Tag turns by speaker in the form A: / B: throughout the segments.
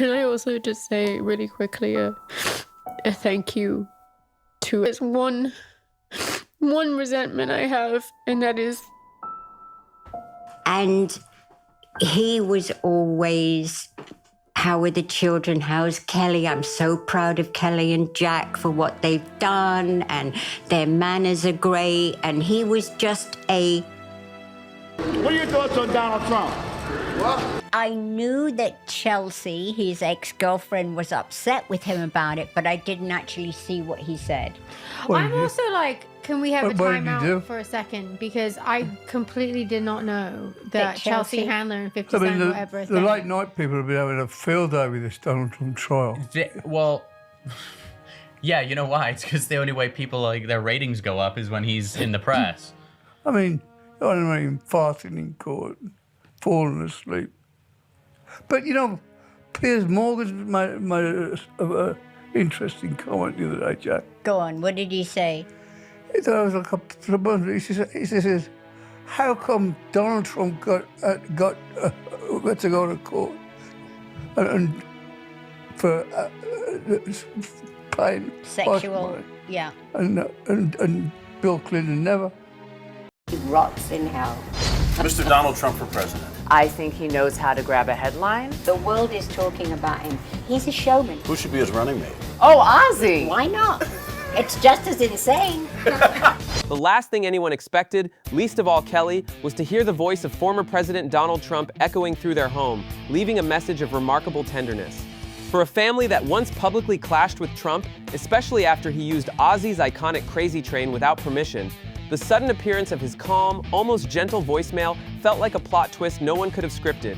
A: Can I also just say really quickly a thank you to there's one resentment I have, and that is.
B: And he was always, how are the children? How's Kelly? I'm so proud of Kelly and Jack for what they've done, and their manners are great. And he was just a...
C: What are your thoughts on Donald Trump? What?
B: I knew that Chelsea, his ex-girlfriend, was upset with him about it, but I didn't actually see what he said.
D: I'm also like, can we have a
E: What did you do?
D: timeout for a second? Because I completely did not know that Chelsea Handler and 50 Cent were ever a thing.
E: The late night people have been having a field day with this Donald Trump trial.
F: Well, yeah, you know why? It's because the only way people, like, their ratings go up is when he's in the press.
E: I mean, farting in court, falling asleep. But, you know, Piers Morgan made an interesting comment the other day, Jack.
B: Go on, what did he say?
E: He thought I was like a... He says, how come Donald Trump got to go to court and for paying
B: sexual, yeah.
E: And Bill Clinton never?
B: He rots in hell.
C: Mr. Donald Trump for president.
G: I think he knows how to grab a headline.
B: The world is talking about him. He's a showman.
C: Who should be his running mate?
G: Oh, Ozzy!
B: Why not? It's just as insane.
H: The last thing anyone expected, least of all Kelly, was to hear the voice of former President Donald Trump echoing through their home, leaving a message of remarkable tenderness. For a family that once publicly clashed with Trump, especially after he used Ozzy's iconic Crazy Train without permission, the sudden appearance of his calm, almost gentle voicemail felt like a plot twist no one could have scripted.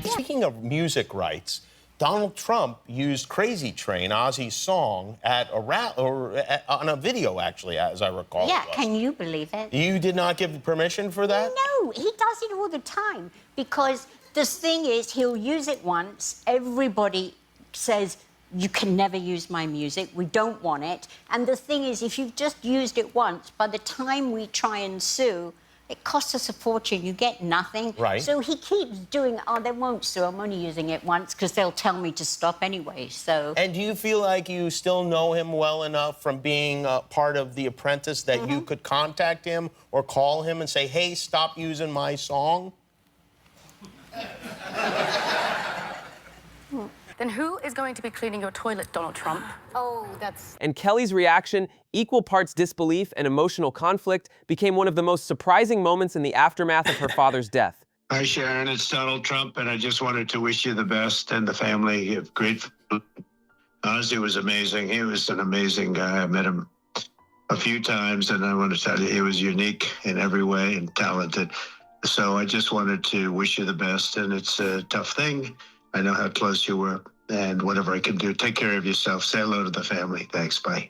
I: Speaking of music rights, Donald Trump used Crazy Train, Ozzy's song, on a video, actually, as I recall.
B: Yeah, can you believe it?
I: You did not give permission for that?
B: No, he does it all the time. Because the thing is, he'll use it once, everybody says, you can never use my music, we don't want it. And the thing is, if you've just used it once, by the time we try and sue, it costs us a fortune, you get nothing.
I: Right.
B: So he keeps doing, oh, they won't sue, I'm only using it once, because they'll tell me to stop anyway, so.
I: And do you feel like you still know him well enough from being part of The Apprentice that you could contact him or call him and say, hey, stop using my song?
J: Then who is going to be cleaning your toilet, Donald Trump?
D: Oh, that's...
H: And Kelly's reaction, equal parts disbelief and emotional conflict, became one of the most surprising moments in the aftermath of her father's death.
K: Hi, Sharon. It's Donald Trump, and I just wanted to wish you the best and the family. Great. Ozzy was amazing. He was an amazing guy. I met him a few times, and I want to tell you, he was unique in every way and talented. So I just wanted to wish you the best, and it's a tough thing. I know how close you were, and whatever I can do, take care of yourself. Say hello to the family. Thanks. Bye.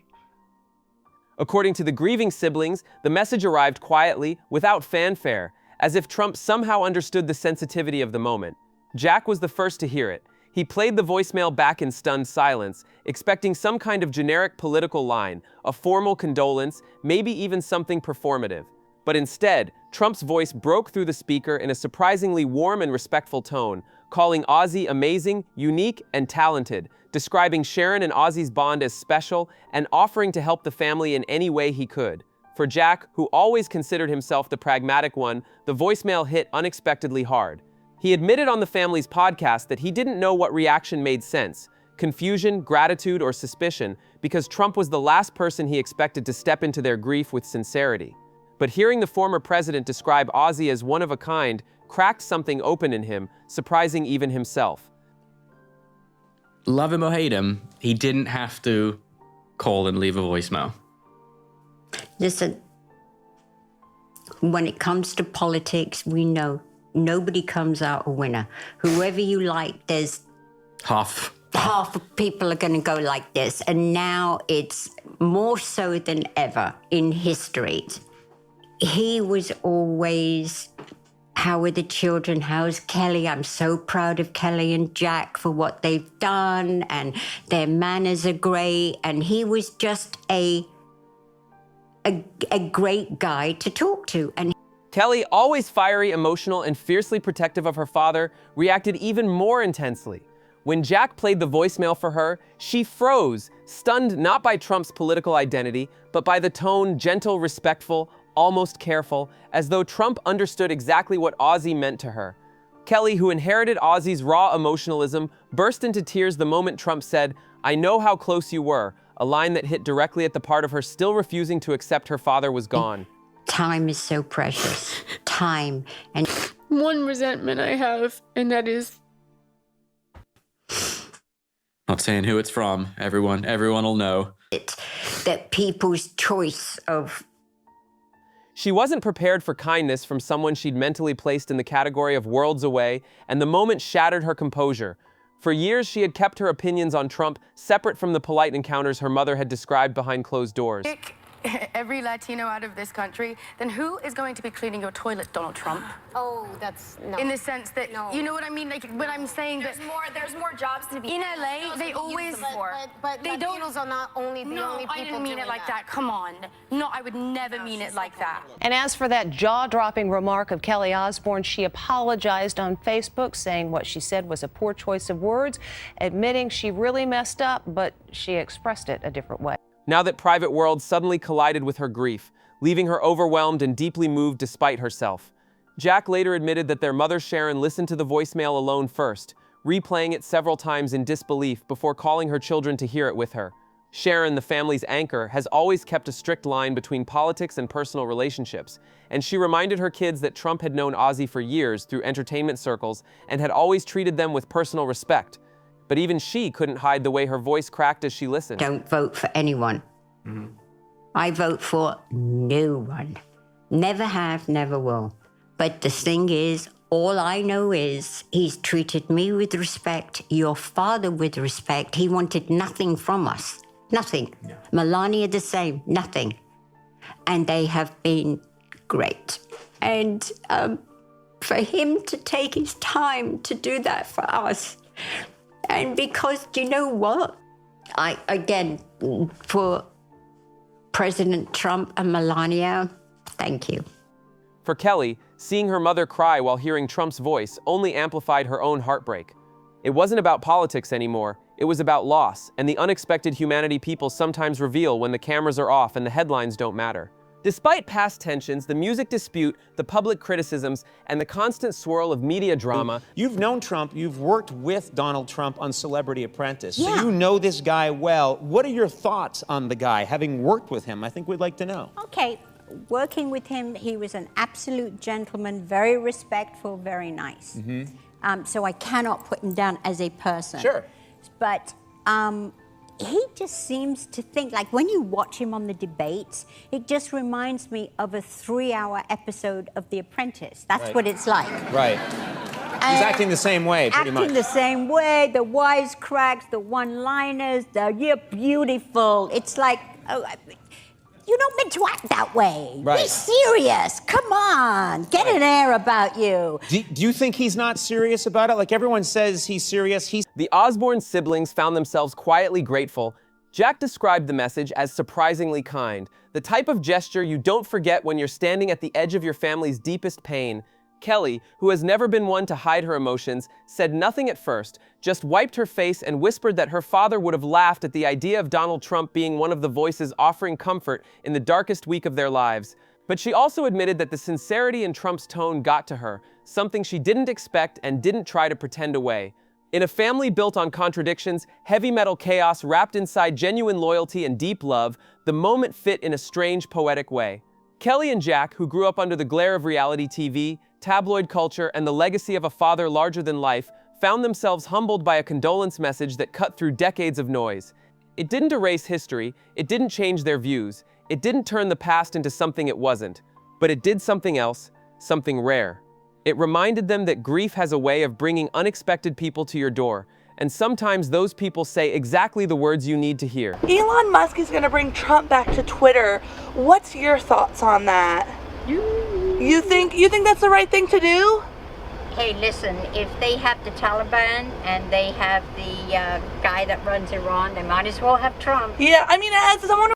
H: According to the grieving siblings, the message arrived quietly, without fanfare, as if Trump somehow understood the sensitivity of the moment. Jack was the first to hear it. He played the voicemail back in stunned silence, expecting some kind of generic political line, a formal condolence, maybe even something performative. But instead, Trump's voice broke through the speaker in a surprisingly warm and respectful tone, calling Ozzy amazing, unique, and talented, describing Sharon and Ozzy's bond as special, and offering to help the family in any way he could. For Jack, who always considered himself the pragmatic one, the voicemail hit unexpectedly hard. He admitted on the family's podcast that he didn't know what reaction made sense, confusion, gratitude, or suspicion, because Trump was the last person he expected to step into their grief with sincerity. But hearing the former president describe Ozzy as one of a kind cracked something open in him, surprising even himself.
L: Love him or hate him, he didn't have to call and leave a voicemail.
B: Listen, when it comes to politics, we know nobody comes out a winner. Whoever you like, there's half of people are going to go like this. And now it's more so than ever in history. He was always, how are the children? How's Kelly? I'm so proud of Kelly and Jack for what they've done, and their manners are great. And he was just a great guy to talk to. And
H: Kelly, always fiery, emotional, and fiercely protective of her father, reacted even more intensely. When Jack played the voicemail for her, she froze, stunned not by Trump's political identity, but by the tone, gentle, respectful, almost careful, as though Trump understood exactly what Ozzy meant to her. Kelly, who inherited Ozzy's raw emotionalism, burst into tears the moment Trump said, "I know how close you were," a line that hit directly at the part of her still refusing to accept her father was gone.
B: Time is so precious. Time. And
A: one resentment I have, and that is...
L: Not saying who it's from. Everyone will know.
B: That people's choice of...
H: She wasn't prepared for kindness from someone she'd mentally placed in the category of worlds away, and the moment shattered her composure. For years, she had kept her opinions on Trump separate from the polite encounters her mother had described behind closed doors.
J: Every Latino out of this country, then who is going to be cleaning your toilet, Donald Trump?
D: Oh, that's no.
J: In the sense that,
D: no.
J: You know what I mean? Like when I'm saying
D: there's more jobs to be
J: in LA, they always
D: but they don't. Are not only the only people.
J: I didn't mean it like that. Come on. No, I would never mean it like that.
M: And as for that jaw-dropping remark of Kelly Osbourne, she apologized on Facebook, saying what she said was a poor choice of words, admitting she really messed up, but she expressed it a different way.
H: Now that private world suddenly collided with her grief, leaving her overwhelmed and deeply moved despite herself. Jack later admitted that their mother Sharon listened to the voicemail alone first, replaying it several times in disbelief before calling her children to hear it with her. Sharon, the family's anchor, has always kept a strict line between politics and personal relationships, and she reminded her kids that Trump had known Ozzy for years through entertainment circles and had always treated them with personal respect. But even she couldn't hide the way her voice cracked as she listened.
B: Don't vote for anyone. Mm-hmm. I vote for no one. Never have, never will. But the thing is, all I know is he's treated me with respect, your father with respect. He wanted nothing from us. Nothing. No. Melania the same, nothing. And they have been great. And for him to take his time to do that for us. And because, do you know what? For President Trump and Melania, thank you.
H: For Kelly, seeing her mother cry while hearing Trump's voice only amplified her own heartbreak. It wasn't about politics anymore, it was about loss and the unexpected humanity people sometimes reveal when the cameras are off and the headlines don't matter. Despite past tensions, the music dispute, the public criticisms, and the constant swirl of media drama...
N: You've known Trump, you've worked with Donald Trump on Celebrity Apprentice, so you know this guy well. What are your thoughts on the guy, having worked with him? I think we'd like to know.
O: Okay, working with him, he was an absolute gentleman, very respectful, very nice. Mm-hmm. So I cannot put him down as a person.
N: Sure.
O: But he just seems to think, like when you watch him on the debates, it just reminds me of a 3-hour episode of The Apprentice. That's what it's like.
N: Right. He's acting the same way, pretty much.
O: Acting the same way, the wisecracks, the one-liners, you're beautiful. It's like, you're not meant to act that way.
N: Right.
O: Be serious. Come on. Get an air about you.
N: Do you think he's not serious about it? Like everyone says he's serious.
H: The Osbourne siblings found themselves quietly grateful. Jack described the message as surprisingly kind, the type of gesture you don't forget when you're standing at the edge of your family's deepest pain. Kelly, who has never been one to hide her emotions, said nothing at first, just wiped her face and whispered that her father would have laughed at the idea of Donald Trump being one of the voices offering comfort in the darkest week of their lives. But she also admitted that the sincerity in Trump's tone got to her, something she didn't expect and didn't try to pretend away. In a family built on contradictions, heavy metal chaos wrapped inside genuine loyalty and deep love, the moment fit in a strange, poetic way. Kelly and Jack, who grew up under the glare of reality TV, tabloid culture, and the legacy of a father larger than life, found themselves humbled by a condolence message that cut through decades of noise. It didn't erase history, it didn't change their views, it didn't turn the past into something it wasn't, but it did something else, something rare. It reminded them that grief has a way of bringing unexpected people to your door, and sometimes those people say exactly the words you need to hear.
P: Elon Musk is going to bring Trump back to Twitter. What's your thoughts on that? You think that's the right thing to do?
O: Hey, listen, if they have the Taliban and they have the guy that runs Iran, they might as well have Trump.
P: Yeah, I mean, as someone